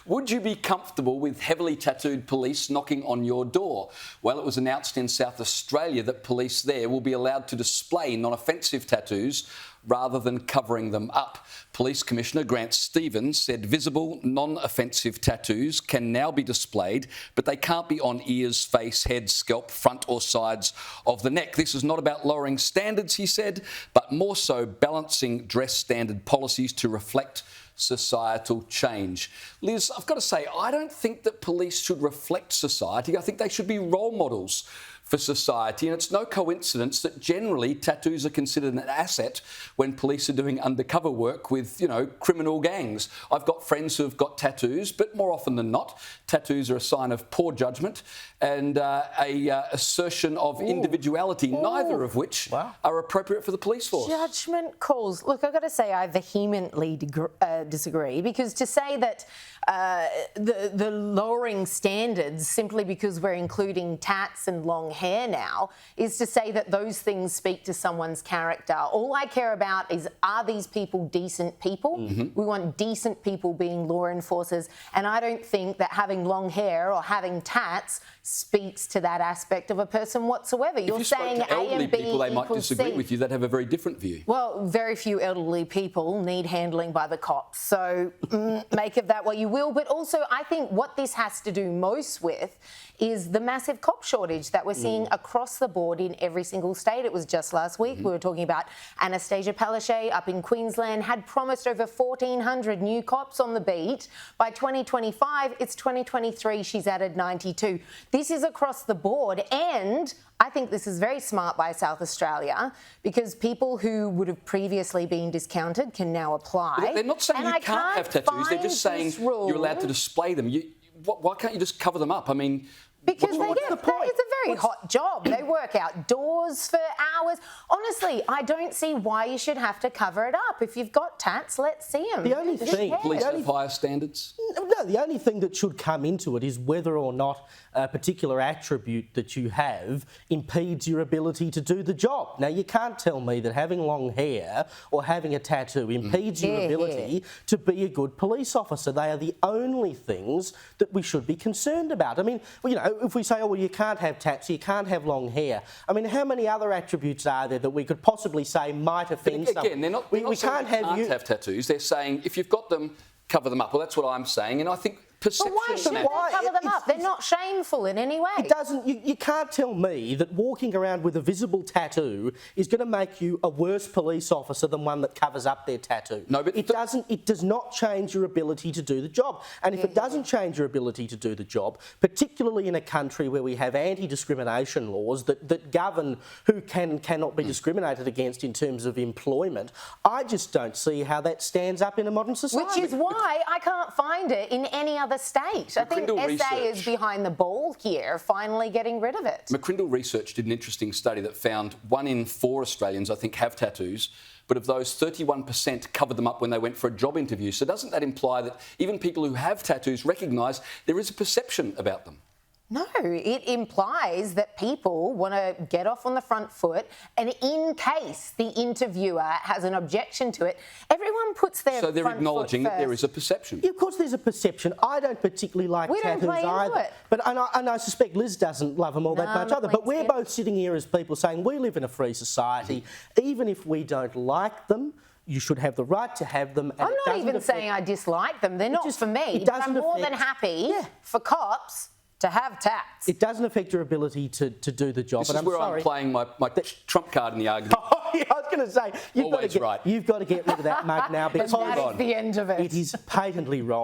Would you be comfortable with heavily tattooed police knocking on your door? Well, it was announced in South Australia that police there will be allowed to display non-offensive tattoos rather than covering them up. Police Commissioner Grant Stevens said visible, non-offensive tattoos can now be displayed, but they can't be on ears, face, head, scalp, front or sides of the neck. This is not about lowering standards, he said, but more so balancing dress standard policies to reflect societal change. Liz, I've got to say, I don't think that police should reflect society. I think they should be role models for society, and it's no coincidence that generally tattoos are considered an asset when police are doing undercover work with, criminal gangs. I've got friends who have got tattoos, but more often than not, tattoos are a sign of poor judgment and a assertion of individuality, neither of which are appropriate for the police force. Judgment calls. Look, I've got to say I vehemently disagree, because to say that the lowering standards simply because we're including tats and long hair now is to say that those things speak to someone's character. All I care about is, are these people decent people? We want decent people being law enforcers, and I don't think that having long hair or having tats speaks to that aspect of a person whatsoever. You're saying to elderly A and B people, they might equals disagree C. with you. They'd have a very different view. Well, very few elderly people need handling by the cops, so make of that what you will. But also, I think what this has to do most with is the massive cop shortage that we're seeing across the board in every single state. It was just last week. We were talking about Anastasia Palaszczuk up in Queensland had promised over 1,400 new cops on the beat. By 2025, it's 2023, she's added 92. This is across the board, and I think this is very smart by South Australia, because people who would have previously been discounted can now apply. They're not saying you can't have tattoos. They're just saying you're allowed to display them. Why can't you just cover them up? I mean, because what's the point? It's a very hot job. They work outdoors for hours. Honestly, I don't see why you should have to cover it up. If you've got tats, let's see them. The only thing... Police have higher standards? No, the only thing that should come into it is whether or not a particular attribute that you have impedes your ability to do the job. Now, you can't tell me that having long hair or having a tattoo impedes your ability to be a good police officer. They are the only things that we should be concerned about. I mean, if we say, oh, well, you can't have tats, you can't have long hair. I mean, how many other attributes are there that we could possibly say might offend someone? Again, they're not saying you can't have tattoos. They're saying if you've got them, cover them up. Well, that's what I'm saying, and I think perception... But why should they cover them up? They're not shameful in any way. It doesn't... You can't tell me that walking around with a visible tattoo is going to make you a worse police officer than one that covers up their tattoo. No, but... It does not change your ability to do the job. And if it doesn't change your ability to do the job, particularly in a country where we have anti-discrimination laws that govern who can and cannot be discriminated against in terms of employment, I just don't see how that stands up in a modern society. Which is why I can't find it in any other state. I think SA is behind the ball here, finally getting rid of it. McCrindle Research did an interesting study that found 1 in 4 Australians, I think, have tattoos, but of those, 31% covered them up when they went for a job interview. So doesn't that imply that even people who have tattoos recognise there is a perception about them? No, it implies that people want to get off on the front foot, and in case the interviewer has an objection to it, everyone puts their front foot first. So they're acknowledging that there is a perception. Yeah, of course there's a perception. I don't particularly like tattoos either. But I suspect Liz doesn't love them all that much either. But we're both sitting here as people saying we live in a free society. Even if we don't like them, you should have the right to have them. And I'm not even saying I dislike them. They're not for me. But I'm more than happy for cops to have tats. It doesn't affect your ability to do the job. This is where I'm playing my trump card in the argument. Oh, yeah, I was going to say, you've got to get rid of that mug now, because that is the end of it. It is patently wrong.